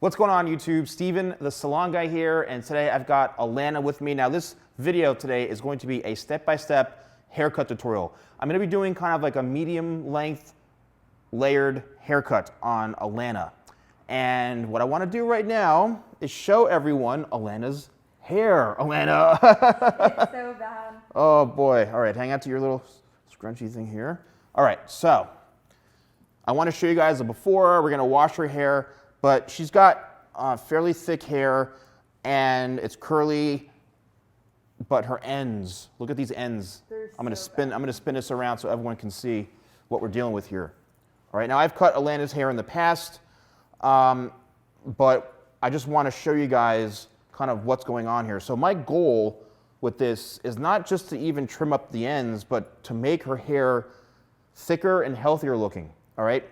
What's going on YouTube? Steven, the Salon Guy here, and today I've got Alanna with me. Now this video today is going to be a step-by-step haircut tutorial. I'm going to be doing kind of like a medium length layered haircut on Alanna. And what I want to do right now is show everyone Alanna's hair. Alanna! It's so bad. Oh boy. All right, hang out to your little scrunchy thing here. All right, so I want to show you guys the before. We're going to wash her hair. But she's got fairly thick hair, and it's curly, but her ends, look at these ends. I'm gonna spin this around so everyone can see what we're dealing with here. All right, now I've cut Alanna's hair in the past, but I just wanna show you guys kind of what's going on here. So my goal with this is not just to even trim up the ends, but to make her hair thicker and healthier looking, all right?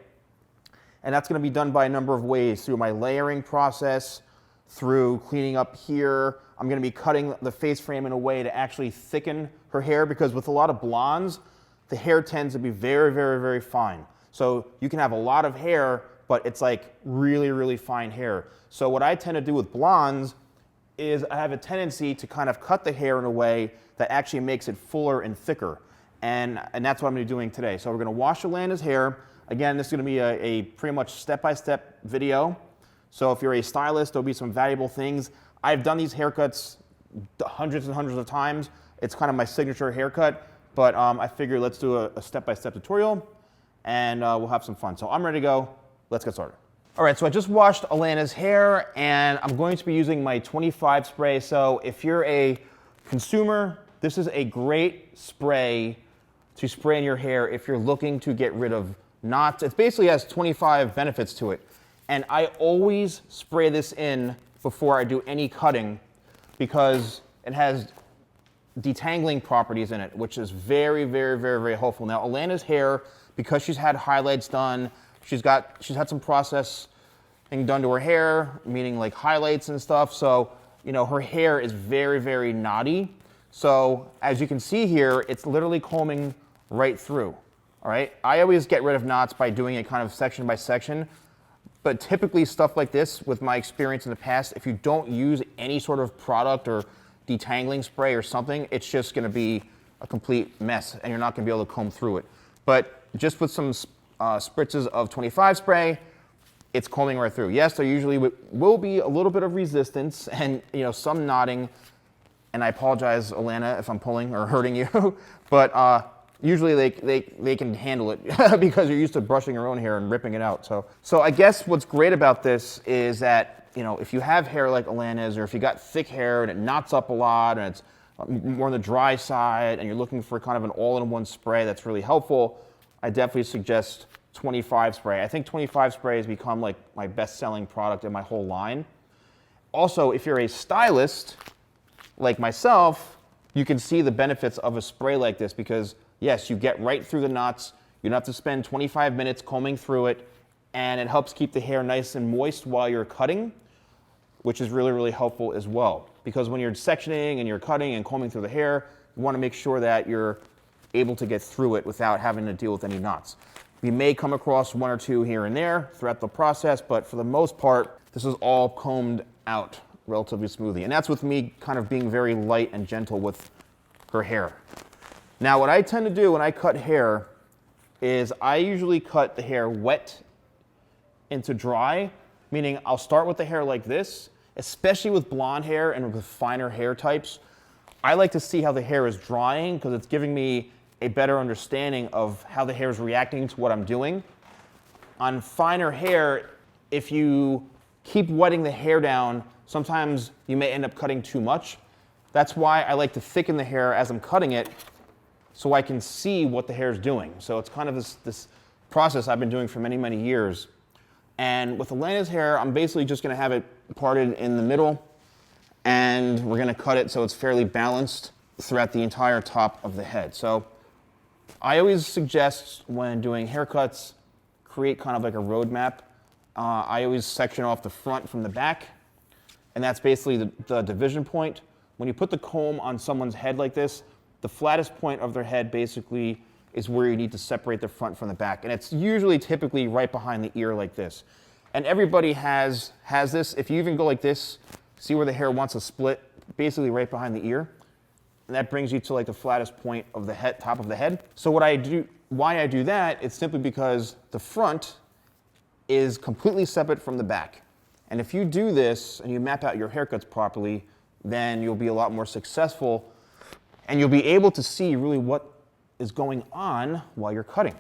And that's going to be done by a number of ways, through my layering process, through cleaning up here. I'm going to be cutting the face frame in a way to actually thicken her hair, because with a lot of blondes, the hair tends to be very, very, very fine. So you can have a lot of hair, but it's like really, really fine hair. So what I tend to do with blondes is I have a tendency to kind of cut the hair in a way that actually makes it fuller and thicker. And that's what I'm going to be doing today. So we're going to wash Alanna's hair. Again, this is going to be a pretty much step-by-step video. So if you're a stylist, there'll be some valuable things. I've done these haircuts hundreds and hundreds of times. It's kind of my signature haircut, but I figured let's do a step-by-step tutorial, and we'll have some fun. So I'm ready to go. Let's get started. All right, so I just washed Alanna's hair, and I'm going to be using my 25 spray. So if you're a consumer, this is a great spray to spray in your hair if you're looking to get rid of knots. It basically has 25 benefits to it. And I always spray this in before I do any cutting, because it has detangling properties in it, which is very, very, very, very helpful. Now, Alanna's hair, because she's had highlights done, she's had some processing done to her hair, meaning like highlights and stuff. So, you know, her hair is very, very knotty. So as you can see here, it's literally combing right through. All right, I always get rid of knots by doing it kind of section by section, but typically stuff like this, with my experience in the past, if you don't use any sort of product or detangling spray or something, it's just gonna be a complete mess and you're not gonna be able to comb through it. But just with some spritzes of 25 spray, it's combing right through. Yes, there usually will be a little bit of resistance and some knotting, and I apologize, Alanna, if I'm pulling or hurting you, but usually they can handle it because you're used to brushing your own hair and ripping it out. So I guess what's great about this is that, if you have hair like Alanna's, or if you got thick hair and it knots up a lot and it's more on the dry side and you're looking for kind of an all-in-one spray that's really helpful, I definitely suggest 25 spray. I think 25 spray has become like my best-selling product in my whole line. Also, if you're a stylist like myself, you can see the benefits of a spray like this, because yes, you get right through the knots. You don't have to spend 25 minutes combing through it, and it helps keep the hair nice and moist while you're cutting, which is really, really helpful as well. Because when you're sectioning and you're cutting and combing through the hair, you want to make sure that you're able to get through it without having to deal with any knots. You may come across one or two here and there throughout the process, but for the most part, this is all combed out relatively smoothly. And that's with me kind of being very light and gentle with her hair. Now, what I tend to do when I cut hair is I usually cut the hair wet into dry, meaning I'll start with the hair like this, especially with blonde hair and with finer hair types. I like to see how the hair is drying, because it's giving me a better understanding of how the hair is reacting to what I'm doing. On finer hair, if you keep wetting the hair down, sometimes you may end up cutting too much. That's why I like to thicken the hair as I'm cutting it, so I can see what the hair is doing. So it's kind of this process I've been doing for many, many years. And with Alanna's hair, I'm basically just gonna have it parted in the middle, and we're gonna cut it so it's fairly balanced throughout the entire top of the head. So I always suggest, when doing haircuts, create kind of like a roadmap. I always section off the front from the back, and that's basically the division point. When you put the comb on someone's head like this, the flattest point of their head basically is where you need to separate the front from the back. And it's usually typically right behind the ear like this. And everybody has this. If you even go like this, see where the hair wants to split, basically right behind the ear. And that brings you to like the flattest point of the head, top of the head. So why I do that, it's simply because the front is completely separate from the back. And if you do this and you map out your haircuts properly, then you'll be a lot more successful and you'll be able to see really what is going on while you're cutting.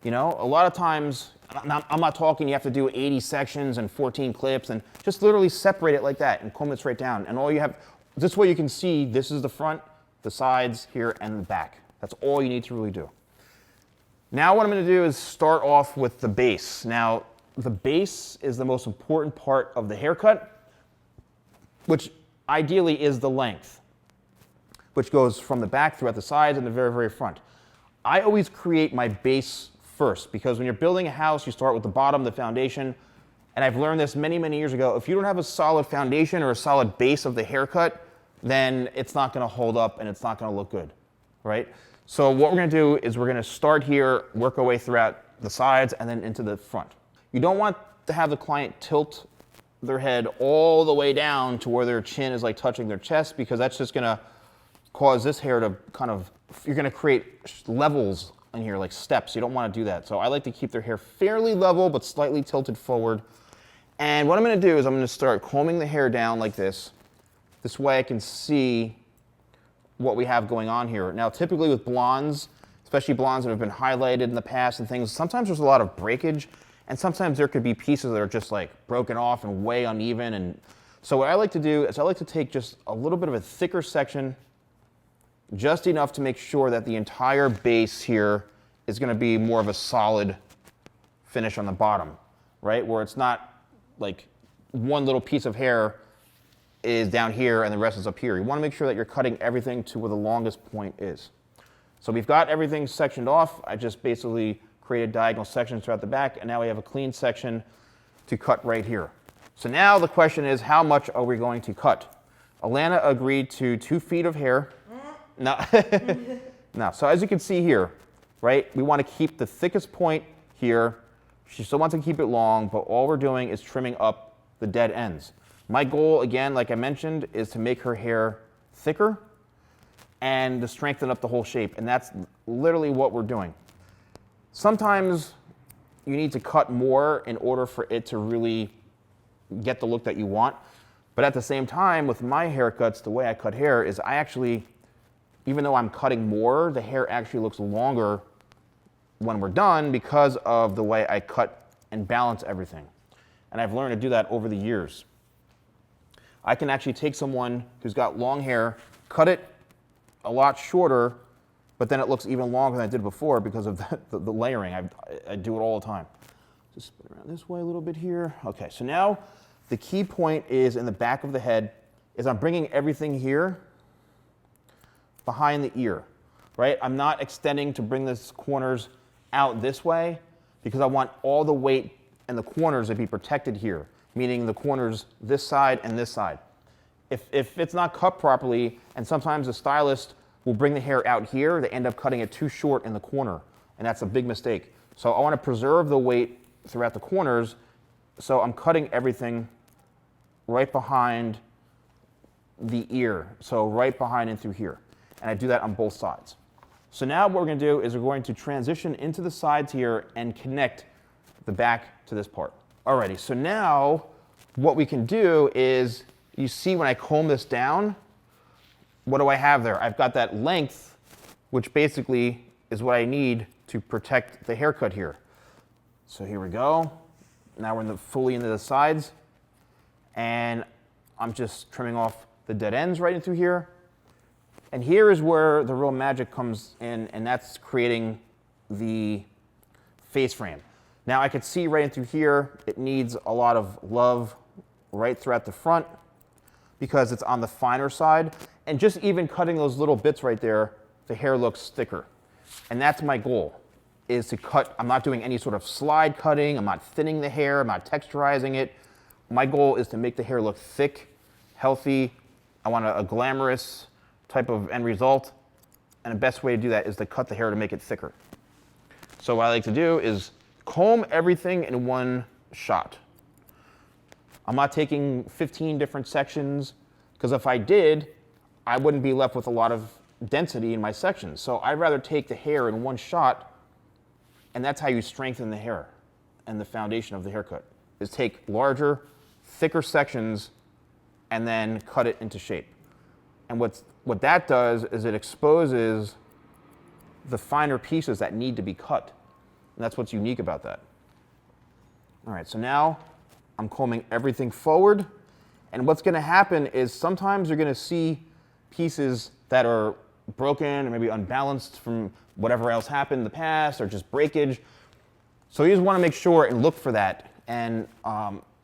You know, a lot of times, I'm not talking you have to do 80 sections and 14 clips, and just literally separate it like that and comb it straight down. And all you have, this way you can see this is the front, the sides here, and the back. That's all you need to really do. Now what I'm going to do is start off with the base. Now, the base is the most important part of the haircut, which ideally is the length, which goes from the back throughout the sides and the very, very front. I always create my base first, because when you're building a house, you start with the bottom, the foundation. And I've learned this many, many years ago. If you don't have a solid foundation or a solid base of the haircut, then it's not going to hold up and it's not going to look good, right? So what we're going to do is we're going to start here, work our way throughout the sides and then into the front. You don't want to have the client tilt their head all the way down to where their chin is like touching their chest, because that's just going to cause this hair to kind of, you're going to create levels in here, like steps. You don't want to do that. So I like to keep their hair fairly level but slightly tilted forward. And what I'm going to do is I'm going to start combing the hair down like this. This way I can see what we have going on here. Now typically with blondes, especially blondes that have been highlighted in the past and things, sometimes there's a lot of breakage, and sometimes there could be pieces that are just like broken off and way uneven. And so what I like to do is I like to take just a little bit of a thicker section, just enough to make sure that the entire base here is going to be more of a solid finish on the bottom, right? Where it's not like one little piece of hair is down here and the rest is up here. You want to make sure that you're cutting everything to where the longest point is. So we've got everything sectioned off. I just basically created diagonal sections throughout the back, and now we have a clean section to cut right here. So now the question is, how much are we going to cut? Alanna agreed to 2 feet of hair. No. No. So as you can see here, right, we want to keep the thickest point here. She still wants to keep it long, but all we're doing is trimming up the dead ends. My goal, again, like I mentioned, is to make her hair thicker and to strengthen up the whole shape, and that's literally what we're doing. Sometimes you need to cut more in order for it to really get the look that you want, but at the same time, with my haircuts, the way I cut hair is I actually, even though I'm cutting more, the hair actually looks longer when we're done because of the way I cut and balance everything. And I've learned to do that over the years. I can actually take someone who's got long hair, cut it a lot shorter, but then it looks even longer than I did before because of the layering. I do it all the time. Just spin around this way a little bit here. Okay, so now the key point is in the back of the head is I'm bringing everything here behind the ear, right? I'm not extending to bring this corners out this way because I want all the weight and the corners to be protected here, meaning the corners this side and this side. If it's not cut properly, and sometimes the stylist will bring the hair out here, they end up cutting it too short in the corner, and that's a big mistake. So I want to preserve the weight throughout the corners, so I'm cutting everything right behind the ear, so right behind and through here. And I do that on both sides. So now what we're going to do is we're going to transition into the sides here and connect the back to this part. Alrighty, so now what we can do is, you see when I comb this down, what do I have there? I've got that length, which basically is what I need to protect the haircut here. So here we go. Now we're fully into the sides, and I'm just trimming off the dead ends right in through here. And here is where the real magic comes in, and that's creating the face frame. Now I could see right in through here, it needs a lot of love right throughout the front because it's on the finer side. And just even cutting those little bits right there, the hair looks thicker. And that's my goal, is to cut. I'm not doing any sort of slide cutting. I'm not thinning the hair. I'm not texturizing it. My goal is to make the hair look thick, healthy. I want a glamorous type of end result. And the best way to do that is to cut the hair to make it thicker. So what I like to do is comb everything in one shot. I'm not taking 15 different sections, because if I did, I wouldn't be left with a lot of density in my sections. So I'd rather take the hair in one shot, and that's how you strengthen the hair and the foundation of the haircut, is take larger, thicker sections and then cut it into shape. And what that does is it exposes the finer pieces that need to be cut. And that's what's unique about that. All right, so now I'm combing everything forward. And what's going to happen is sometimes you're going to see pieces that are broken or maybe unbalanced from whatever else happened in the past or just breakage. So you just want to make sure and look for that and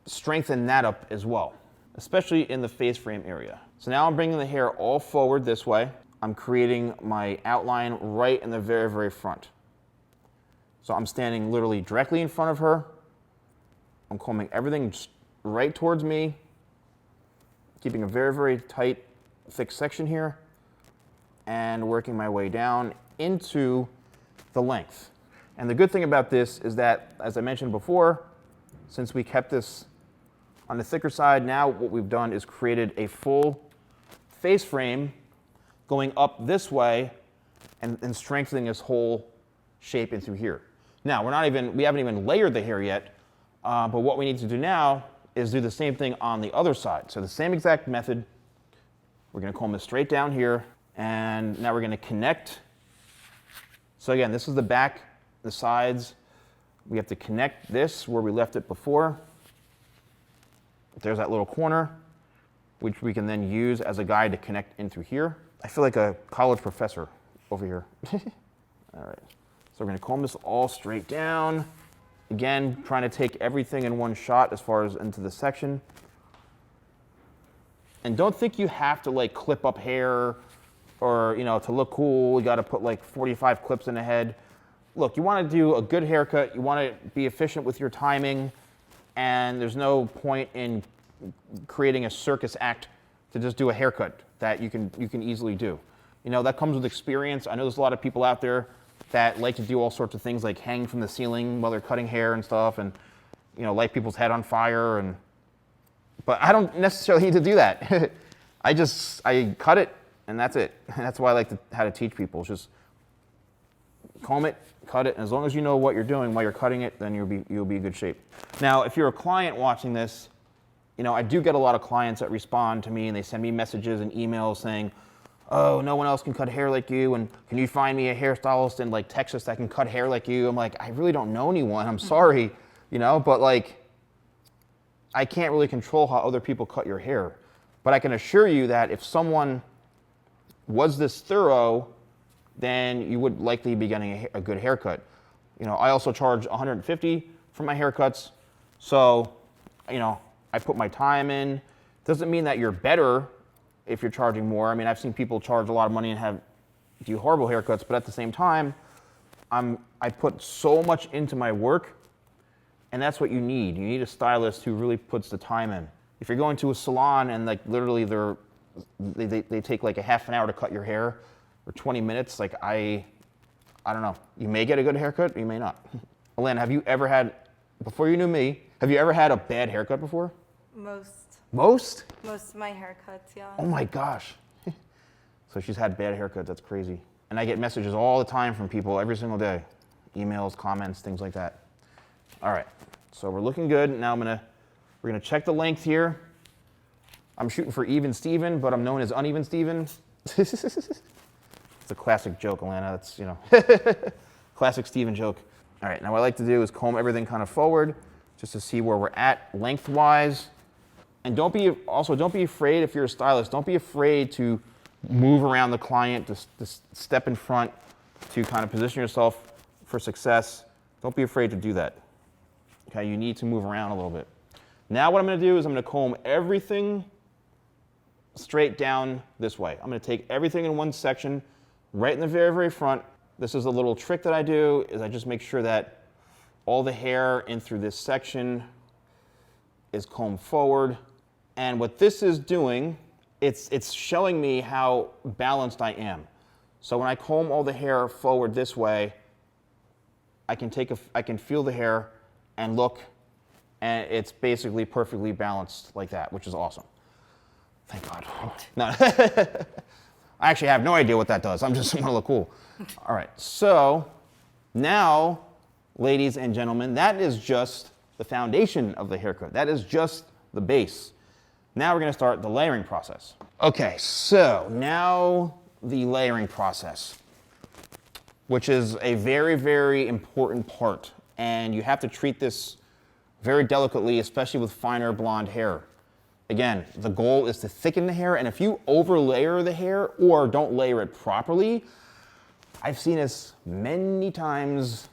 strengthen that up as well, especially in the face frame area. So now I'm bringing the hair all forward this way. I'm creating my outline right in the very, very front. So I'm standing literally directly in front of her. I'm combing everything right towards me, keeping a very, very tight, thick section here, and working my way down into the length. And the good thing about this is that, as I mentioned before, since we kept this on the thicker side, now what we've done is created a full face frame going up this way and strengthening this whole shape into here. Now, we haven't even layered the hair yet, but what we need to do now is do the same thing on the other side. So the same exact method. We're going to comb this straight down here, and now we're going to connect. So again, this is the back, the sides. We have to connect this where we left it before. There's that little corner, which we can then use as a guide to connect in through here. I feel like a college professor over here. All right, so we're going to comb this all straight down. Again, trying to take everything in one shot as far as into the section. And don't think you have to like clip up hair or, to look cool, you got to put like 45 clips in the head. Look, you want to do a good haircut, you want to be efficient with your timing, and there's no point in creating a circus act to just do a haircut that you can easily do. That comes with experience. I know there's a lot of people out there that like to do all sorts of things like hang from the ceiling while they're cutting hair and stuff, and light people's head on fire. But I don't necessarily need to do that. I cut it and that's it. That's why I like how to teach people. It's just comb it, cut it, and as long as you know what you're doing while you're cutting it, then you'll be in good shape. Now, if you're a client watching this, I do get a lot of clients that respond to me and they send me messages and emails saying, oh, no one else can cut hair like you, and can you find me a hairstylist in like Texas that can cut hair like you? I'm like, I really don't know anyone, I'm sorry, but like, I can't really control how other people cut your hair. But I can assure you that if someone was this thorough, then you would likely be getting a good haircut. I also charge $150 for my haircuts, so, I put my time in. Doesn't mean that you're better if you're charging more. I mean, I've seen people charge a lot of money and do horrible haircuts, but at the same time, I put so much into my work, and that's what you need. You need a stylist who really puts the time in. If you're going to a salon and like literally they take like a half an hour to cut your hair, or 20 minutes, like I don't know. You may get a good haircut, or you may not. Alanna, have you ever had, before you knew me, have you ever had a bad haircut before? Most. Most? Most of my haircuts, yeah. Oh my gosh. So she's had bad haircuts, that's crazy. And I get messages all the time from people every single day. Emails, comments, things like that. All right, so we're looking good. Now we're gonna check the length here. I'm shooting for even Steven, but I'm known as uneven Steven. It's a classic joke, Alanna. That's, classic Steven joke. All right, now what I like to do is comb everything kind of forward just to see where we're at lengthwise. And don't be afraid, if you're a stylist, don't be afraid to move around the client, to step in front, to kind of position yourself for success. Don't be afraid to do that. Okay, you need to move around a little bit. Now what I'm gonna do is I'm gonna comb everything straight down this way. I'm gonna take everything in one section, right in the very, very front. This is a little trick that I do, is I just make sure that all the hair in through this section is combed forward. And what this is doing, it's showing me how balanced I am. So when I comb all the hair forward this way, I can feel the hair and look and it's basically perfectly balanced like that, which is awesome. Thank God. No, I actually have no idea what that does. I'm just want to look cool. All right, so now, ladies and gentlemen, that is just the foundation of the haircut. That is just the base. Now we're going to start the layering process. Okay, so now the layering process, which is a very, very important part. And you have to treat this very delicately, especially with finer blonde hair. Again, the goal is to thicken the hair, and if you over-layer the hair or don't layer it properly, I've seen this many times.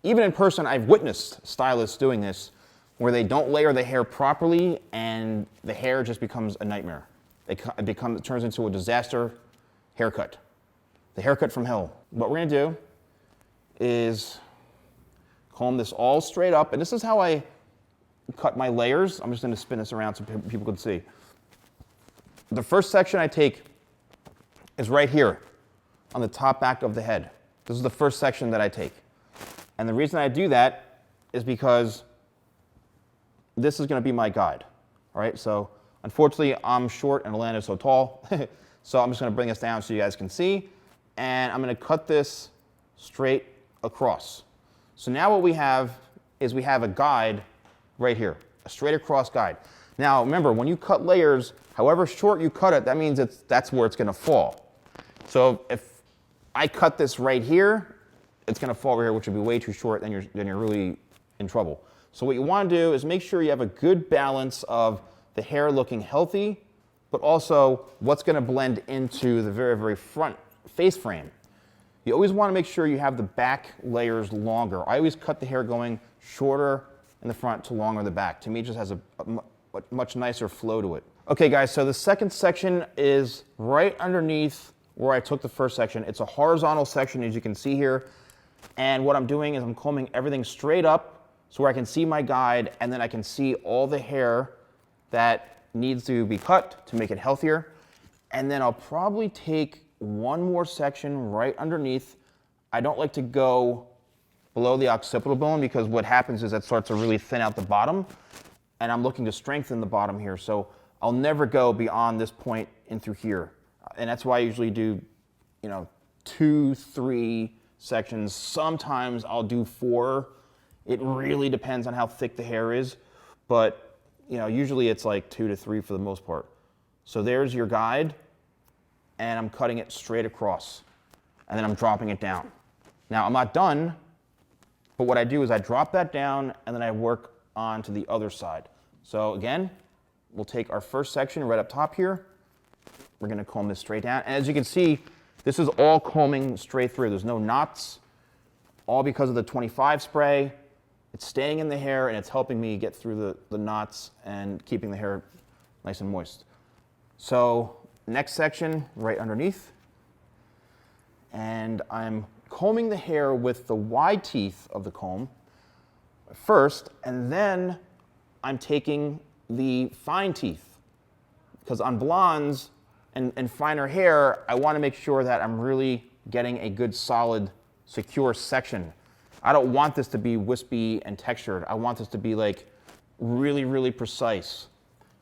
Even in person, I've witnessed stylists doing this, where they don't layer the hair properly and the hair just becomes a nightmare. It turns into a disaster haircut. The haircut from hell. What we're gonna do is comb this all straight up, and this is how I cut my layers. I'm just gonna spin this around so people can see. The first section I take is right here on the top back of the head. This is the first section that I take. And the reason I do that is because this is going to be my guide. All right, so unfortunately I'm short and Alanna is so tall, so I'm just going to bring this down so you guys can see, and I'm going to cut this straight across. So now what we have is we have a guide right here, a straight across guide. Now remember, when you cut layers, however short you cut it, that means that's where it's going to fall. So if I cut this right here, it's going to fall over here, which would be way too short, then you're really in trouble. So what you want to do is make sure you have a good balance of the hair looking healthy, but also what's going to blend into the very, very front face frame. You always want to make sure you have the back layers longer. I always cut the hair going shorter in the front to longer in the back. To me, it just has a much nicer flow to it. Okay, guys, so the second section is right underneath where I took the first section. It's a horizontal section, as you can see here. And what I'm doing is I'm combing everything straight up so where I can see my guide, and then I can see all the hair that needs to be cut to make it healthier. And then I'll probably take one more section right underneath. I don't like to go below the occipital bone because what happens is that starts to really thin out the bottom, and I'm looking to strengthen the bottom here. So I'll never go beyond this point in through here. And that's why I usually do, 2, 3 sections. Sometimes I'll do 4. It really depends on how thick the hair is, but usually it's like 2 to 3 for the most part. So there's your guide, and I'm cutting it straight across, and then I'm dropping it down. Now I'm not done, but what I do is I drop that down, and then I work on to the other side. So again, we'll take our first section right up top here. We're going to comb this straight down, and as you can see, this is all combing straight through. There's no knots, all because of the 25 spray. It's staying in the hair, and it's helping me get through the knots and keeping the hair nice and moist. So next section right underneath, and I'm combing the hair with the wide teeth of the comb first, and then I'm taking the fine teeth, because on blondes and finer hair, I want to make sure that I'm really getting a good, solid, secure section. I don't want this to be wispy and textured. I want this to be like really, really precise,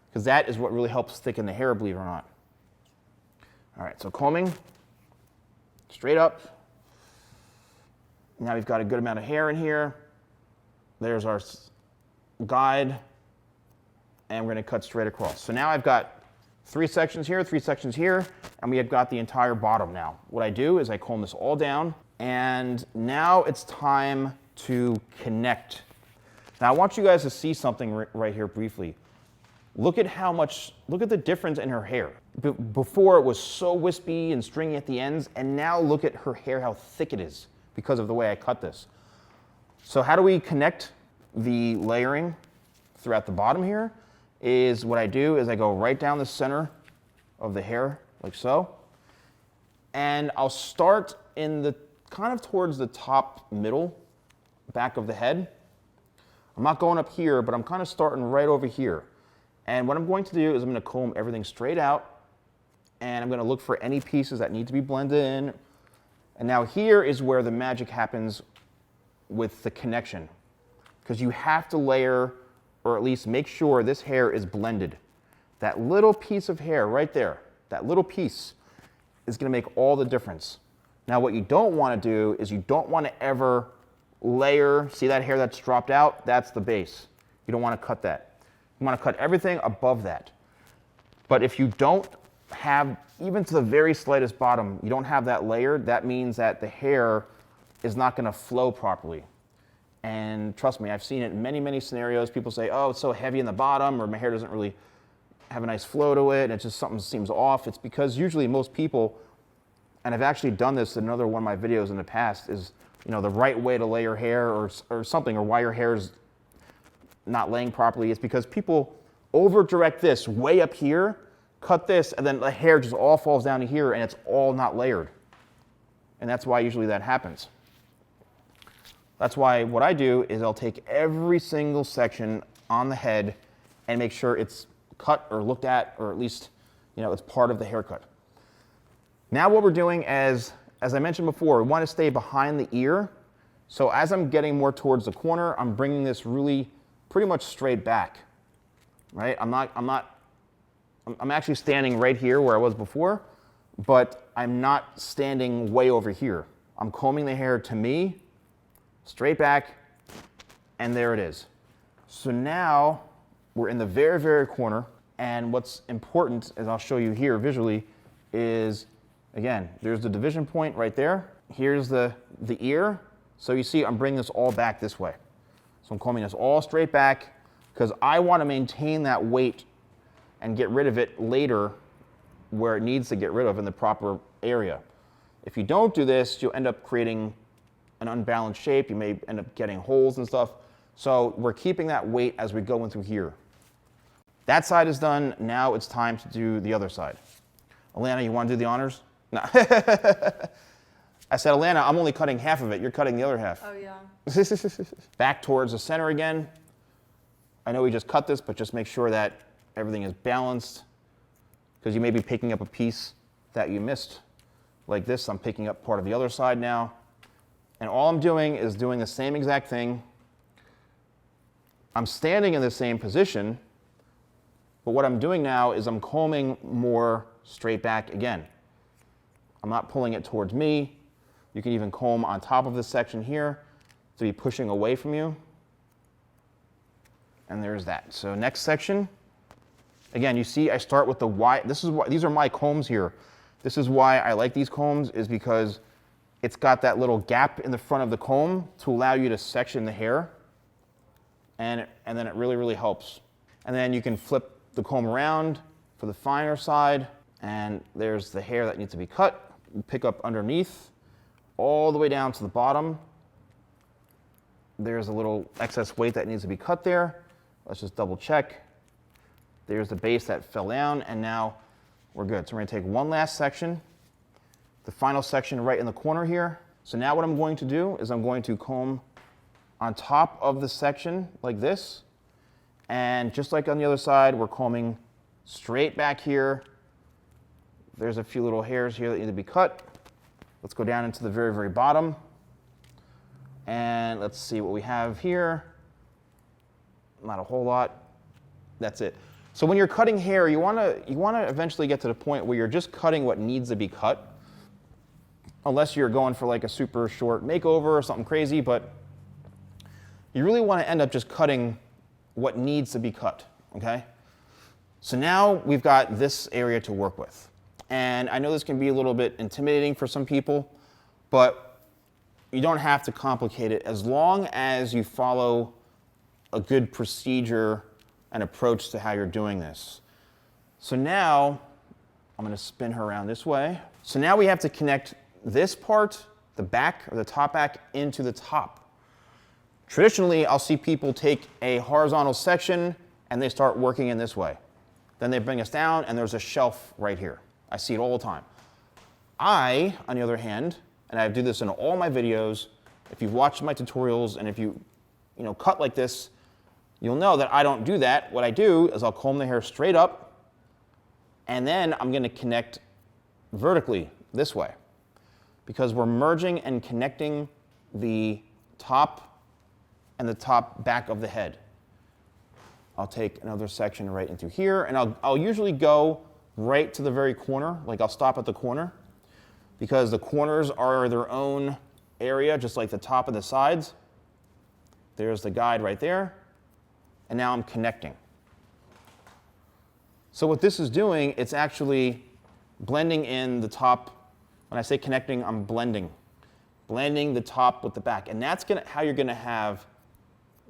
because that is what really helps thicken the hair, believe it or not. All right, so combing straight up. Now we've got a good amount of hair in here. There's our guide, and we're going to cut straight across. So now I've got 3 sections here, 3 sections here, and we have got the entire bottom now. What I do is I comb this all down, and now it's time to connect. Now I want you guys to see something right here briefly. Look at the difference in her hair. Before it was so wispy and stringy at the ends, and now look at her hair, how thick it is because of the way I cut this. So how do we connect the layering throughout the bottom here? Is what I do is I go right down the center of the hair, like so. And I'll start in the kind of towards the top middle back of the head. I'm not going up here, but I'm kind of starting right over here. And what I'm going to do is I'm going to comb everything straight out, and I'm going to look for any pieces that need to be blended in. And now here is where the magic happens with the connection, because you have to layer or at least make sure this hair is blended. That little piece of hair right there, that little piece is going to make all the difference. Now what you don't want to do is you don't want to ever layer, see that hair that's dropped out? That's the base. You don't want to cut that. You want to cut everything above that. But if you don't have, even to the very slightest bottom, you don't have that layer, that means that the hair is not going to flow properly. And trust me, I've seen it in many, many scenarios. People say, oh, it's so heavy in the bottom, or my hair doesn't really have a nice flow to it, and it's just something seems off. It's because usually most people, and I've actually done this in another one of my videos in the past, is the right way to lay your hair or something, or why your hair is not laying properly. It's because people over direct this way up here, cut this, and then the hair just all falls down to here, and it's all not layered. And that's why usually that happens. That's why what I do is I'll take every single section on the head and make sure it's cut or looked at, or at least it's part of the haircut. Now what we're doing is, as I mentioned before, we want to stay behind the ear. So as I'm getting more towards the corner, I'm bringing this really pretty much straight back, right? I'm actually standing right here where I was before, but I'm not standing way over here. I'm combing the hair to me, straight back, and there it is. So now we're in the very, very corner, and what's important, as I'll show you here visually, is, again, there's the division point right there. Here's the ear. So you see I'm bringing this all back this way. So I'm combing this all straight back because I want to maintain that weight and get rid of it later where it needs to get rid of in the proper area. If you don't do this, you'll end up creating an unbalanced shape. You may end up getting holes and stuff. So we're keeping that weight as we go in through here. That side is done. Now it's time to do the other side. Alanna, you want to do the honors? No. I said, Alanna, I'm only cutting half of it. You're cutting the other half. Oh, yeah. Back towards the center again. I know we just cut this, but just make sure that everything is balanced, because you may be picking up a piece that you missed. Like this, I'm picking up part of the other side now. And all I'm doing is doing the same exact thing. I'm standing in the same position, but what I'm doing now is I'm combing more straight back again. I'm not pulling it towards me. You can even comb on top of this section here to be pushing away from you. And there's that. So next section, again, you see I start with the wide. These are my combs here. This is why I like these combs, is because it's got that little gap in the front of the comb to allow you to section the hair. And then it really, really helps. And then you can flip the comb around for the finer side, and there's the hair that needs to be cut. You pick up underneath all the way down to the bottom. There's a little excess weight that needs to be cut there. Let's just double check. There's the base that fell down, and now we're good. So we're going to take one last section, the final section right in the corner here. So now what I'm going to do is I'm going to comb on top of the section like this, and just like on the other side, we're combing straight back here. There's a few little hairs here that need to be cut. Let's go down into the very, very bottom, and let's see what we have here. Not a whole lot. That's it. So when you're cutting hair, you want to eventually get to the point where you're just cutting what needs to be cut, unless you're going for like a super short makeover or something crazy, but you really want to end up just cutting what needs to be cut, okay? So now we've got this area to work with. And I know this can be a little bit intimidating for some people, but you don't have to complicate it as long as you follow a good procedure and approach to how you're doing this. So now, I'm going to spin her around this way. So now we have to connect this part, the back or the top back, into the top. Traditionally, I'll see people take a horizontal section and they start working in this way. Then they bring us down and there's a shelf right here. I see it all the time. I, on the other hand, and I do this in all my videos, if you've watched my tutorials and if you cut like this, you'll know that I don't do that. What I do is I'll comb the hair straight up, and then I'm going to connect vertically this way, because we're merging and connecting the top and the top back of the head. I'll take another section right into here, and I'll usually go right to the very corner, like I'll stop at the corner, because the corners are their own area, just like the top and the sides. There's the guide right there, and now I'm connecting. So what this is doing, it's actually blending in the top. When I say connecting, I'm blending the top with the back, and that's how you're going to have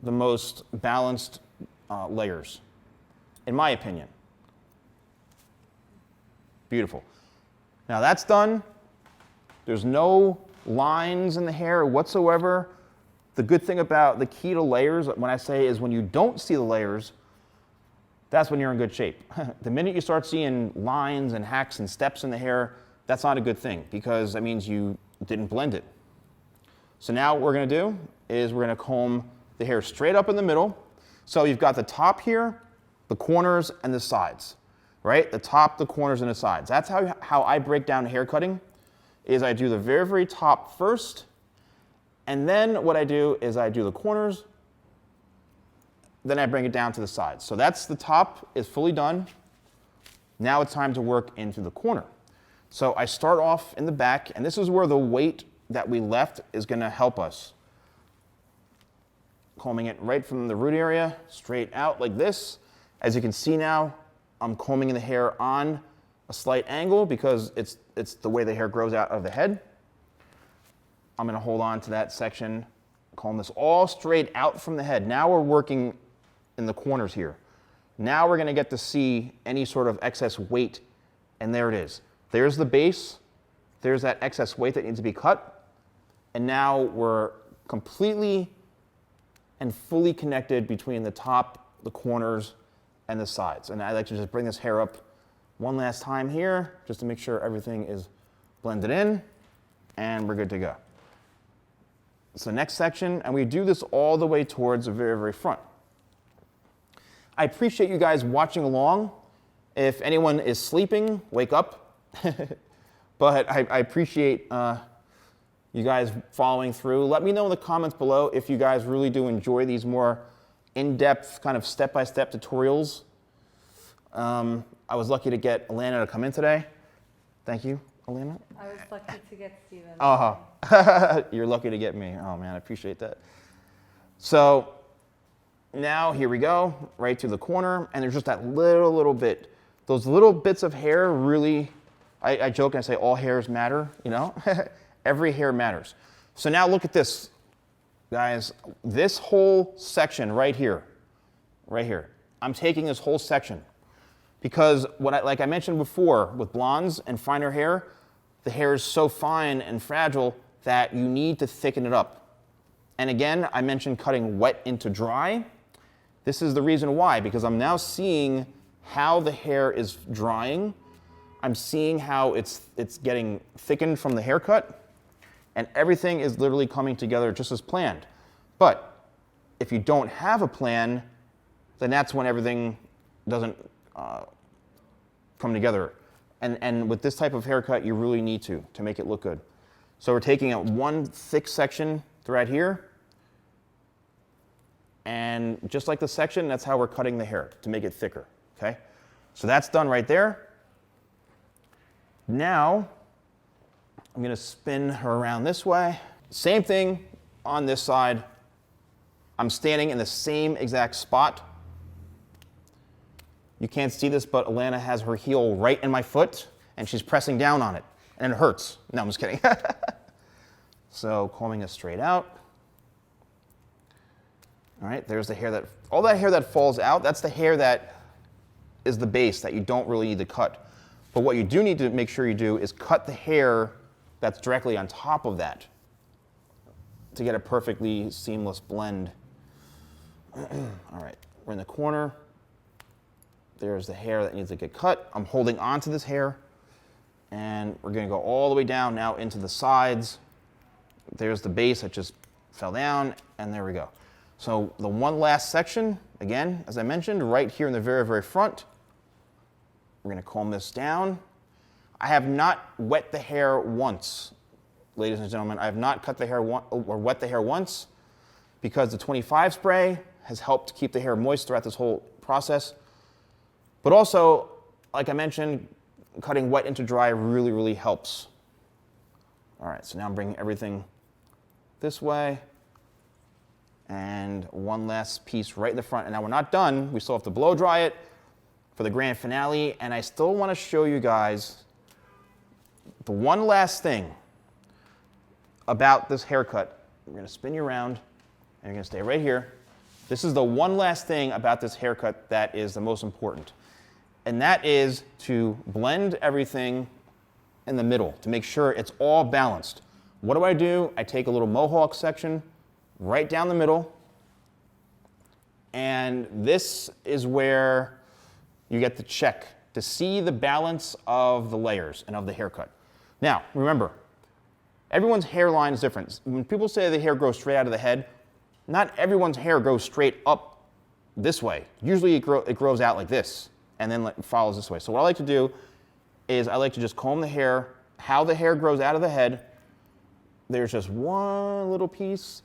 the most balanced layers, in my opinion. Beautiful. Now that's done. There's no lines in the hair whatsoever. The good thing about the key to layers, when I say, is when you don't see the layers, that's when you're in good shape. The minute you start seeing lines and hacks and steps in the hair, that's not a good thing, because that means you didn't blend it. So now what we're going to do is we're going to comb the hair straight up in the middle. So you've got the top here, the corners, and the sides, right? The top, the corners, and the sides. That's how I break down hair cutting, is I do the very, very top first, and then what I do is I do the corners, then I bring it down to the sides. So that's the top is fully done. Now it's time to work into the corner. So I start off in the back, and this is where the weight that we left is going to help us. Combing it right from the root area, straight out like this. As you can see now, I'm combing the hair on a slight angle because it's the way the hair grows out of the head. I'm going to hold on to that section, comb this all straight out from the head. Now we're working in the corners here. Now we're going to get to see any sort of excess weight, and there it is. There's the base. There's that excess weight that needs to be cut. And now we're completely and fully connected between the top, the corners, and the sides. And I like to just bring this hair up one last time here, just to make sure everything is blended in, and we're good to go. So next section, and we do this all the way towards the very, very front. I appreciate you guys watching along. If anyone is sleeping, wake up. But I appreciate you guys following through. Let me know in the comments below if you guys really do enjoy these more in-depth kind of step-by-step tutorials. I was lucky to get Alanna to come in today. Thank you, Alanna. I was lucky to get Steven. You're lucky to get me. Oh man, I appreciate that. So now here we go, right to the corner, and there's just that little bit. Those little bits of hair really, I joke and I say all hairs matter, you know? Every hair matters. So now look at this, guys. This whole section right here. I'm taking this whole section because like I mentioned before, with blondes and finer hair, the hair is so fine and fragile that you need to thicken it up. And again, I mentioned cutting wet into dry. This is the reason why, because I'm now seeing how the hair is drying. I'm seeing how it's getting thickened from the haircut, and everything is literally coming together just as planned. But if you don't have a plan, then that's when everything doesn't come together. And with this type of haircut, you really need to make it look good. So we're taking out one thick section right here, and just like the section, that's how we're cutting the hair to make it thicker, okay? So that's done right there. Now, I'm gonna spin her around this way. Same thing on this side. I'm standing in the same exact spot. You can't see this, but Alanna has her heel right in my foot, and she's pressing down on it, and it hurts. No, I'm just kidding. So combing this straight out. All right, there's the hair all that hair that falls out, that's the hair that is the base that you don't really need to cut. But what you do need to make sure you do is cut the hair that's directly on top of that to get a perfectly seamless blend. All right, we're in the corner. There's the hair that needs to get cut. I'm holding on to this hair, and we're gonna go all the way down now into the sides. There's the base that just fell down, and there we go. So the one last section, again, as I mentioned, right here in the very, very front, we're gonna comb this down. I have not wet the hair once, ladies and gentlemen. I have not cut the hair or wet the hair once because the 25 spray has helped keep the hair moist throughout this whole process. But also, like I mentioned, cutting wet into dry really, really helps. All right, so now I'm bringing everything this way. And one last piece right in the front. And now we're not done. We still have to blow dry it for the grand finale. And I still want to show you guys the one last thing about this haircut. We're going to spin you around, and you're going to stay right here. This is the one last thing about this haircut that is the most important. And that is to blend everything in the middle to make sure it's all balanced. What do? I take a little mohawk section right down the middle, and this is where you get the check to see the balance of the layers and of the haircut. Now, remember, everyone's hairline is different. When people say the hair grows straight out of the head, not everyone's hair goes straight up this way. Usually it grows out like this and then follows this way. So what I like to do is I like to just comb the hair, how the hair grows out of the head. There's just one little piece.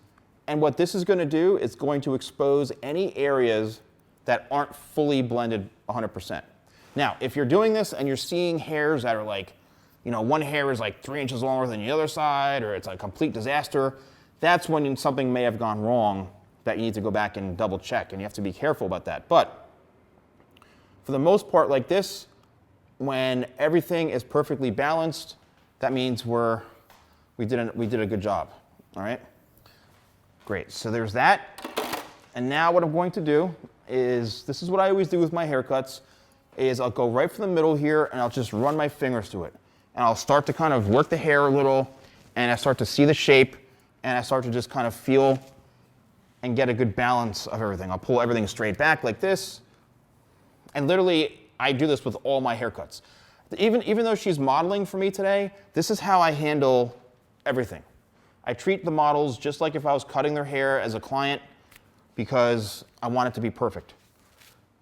And what this is going to do is going to expose any areas that aren't fully blended 100%. Now, if you're doing this and you're seeing hairs that are like, you know, one hair is like 3 inches longer than the other side, or it's a complete disaster, that's when something may have gone wrong that you need to go back and double check, and you have to be careful about that. But for the most part like this, when everything is perfectly balanced, that means we did a good job, all right? Great, so there's that. And now what I'm going to do is, this is what I always do with my haircuts, is I'll go right from the middle here and I'll just run my fingers through it. And I'll start to kind of work the hair a little, and I start to see the shape, and I start to just kind of feel and get a good balance of everything. I'll pull everything straight back like this. And literally, I do this with all my haircuts. Even though she's modeling for me today, this is how I handle everything. I treat the models just like if I was cutting their hair as a client, because I want it to be perfect.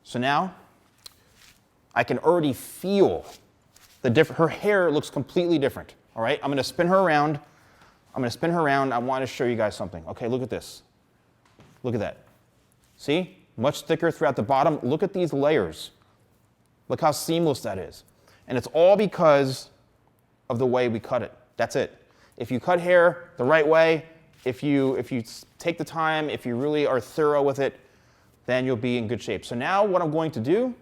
So now, I can already feel her hair looks completely different, all right? I'm gonna spin her around. I want to show you guys something. Okay, look at this. Look at that. See? Much thicker throughout the bottom. Look at these layers. Look how seamless that is. And it's all because of the way we cut it. That's it. If you cut hair the right way, if you take the time, if you really are thorough with it, then you'll be in good shape. So now what I'm going to do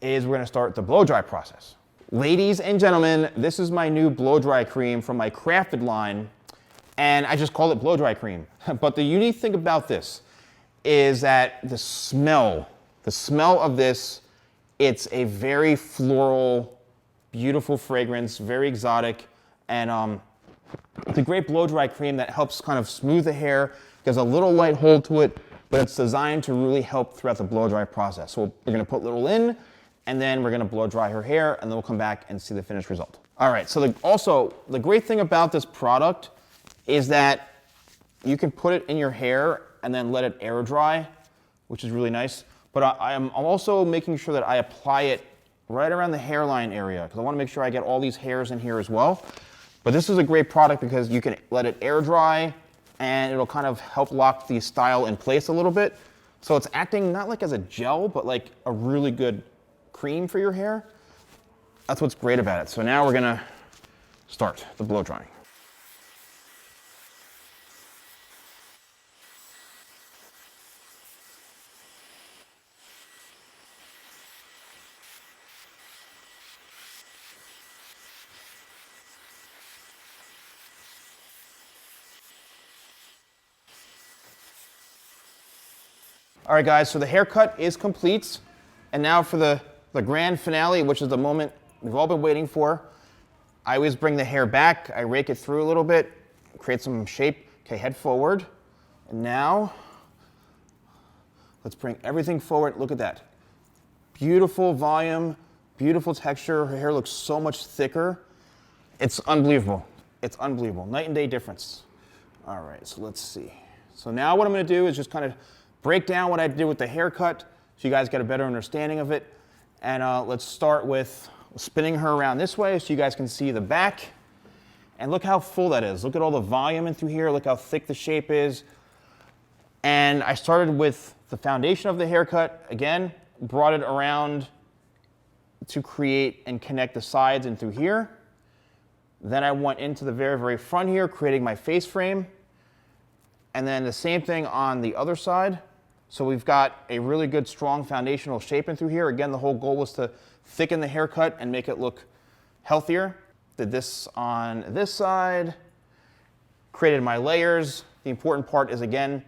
is we're going to start the blow dry process. Ladies and gentlemen, this is my new blow dry cream from my Crafted line, and I just call it blow dry cream. But the unique thing about this is that the smell of this, it's a very floral, beautiful fragrance, very exotic, and it's a great blow dry cream that helps kind of smooth the hair. There's a little light hold to it, but it's designed to really help throughout the blow dry process. So we're going to put a little in, and then we're going to blow dry her hair, and then we'll come back and see the finished result. All right, so also the great thing about this product is that you can put it in your hair and then let it air dry, which is really nice. But I'm also making sure that I apply it right around the hairline area, because I want to make sure I get all these hairs in here as well. But this is a great product because you can let it air dry, and it'll kind of help lock the style in place a little bit. So it's acting not like as a gel, but like a really good cream for your hair. That's what's great about it. So now we're gonna start the blow drying. All right, guys, so the haircut is complete. And now for the grand finale, which is the moment we've all been waiting for. I always bring the hair back. I rake it through a little bit, create some shape. Okay, head forward. And now, let's bring everything forward. Look at that. Beautiful volume, beautiful texture. Her hair looks so much thicker. It's unbelievable. It's unbelievable. Night and day difference. All right, so let's see. So now what I'm gonna do is just kind of break down what I did with the haircut so you guys get a better understanding of it. And let's start with spinning her around this way so you guys can see the back. And look how full that is. Look at all the volume in through here. Look how thick the shape is. And I started with the foundation of the haircut, again, brought it around to create and connect the sides and through here. Then I went into the very, very front here, creating my face frame. And then the same thing on the other side. So we've got a really good, strong foundational shape in through here. Again, the whole goal was to thicken the haircut and make it look healthier. Did this on this side, created my layers. The important part is, again,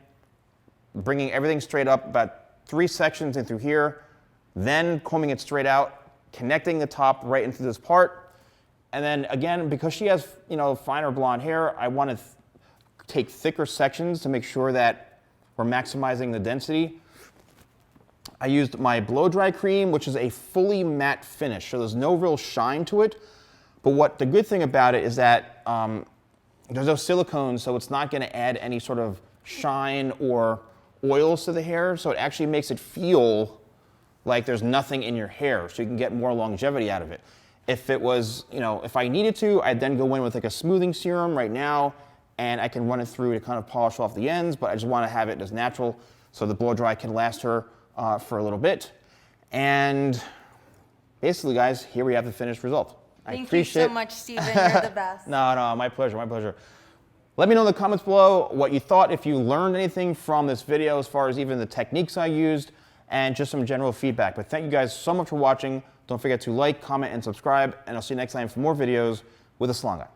bringing everything straight up, about 3 sections in through here, then combing it straight out, connecting the top right into this part. And then again, because she has, you know, finer blonde hair, I want to take thicker sections to make sure that we're maximizing the density. I used my blow dry cream, which is a fully matte finish, so there's no real shine to it. But what the good thing about it is that there's no silicone, so it's not going to add any sort of shine or oils to the hair, so it actually makes it feel like there's nothing in your hair, so you can get more longevity out of it. If it was, you know, if I needed to, I'd then go in with like a smoothing serum right now, and I can run it through to kind of polish off the ends, but I just want to have it as natural so the blow dry can last her for a little bit. And basically, guys, here we have the finished result. Thank you so much, Steven. You're the best. No, my pleasure, my pleasure. Let me know in the comments below what you thought, if you learned anything from this video as far as even the techniques I used, and just some general feedback. But thank you guys so much for watching. Don't forget to like, comment, and subscribe, and I'll see you next time for more videos with the Salon Guy.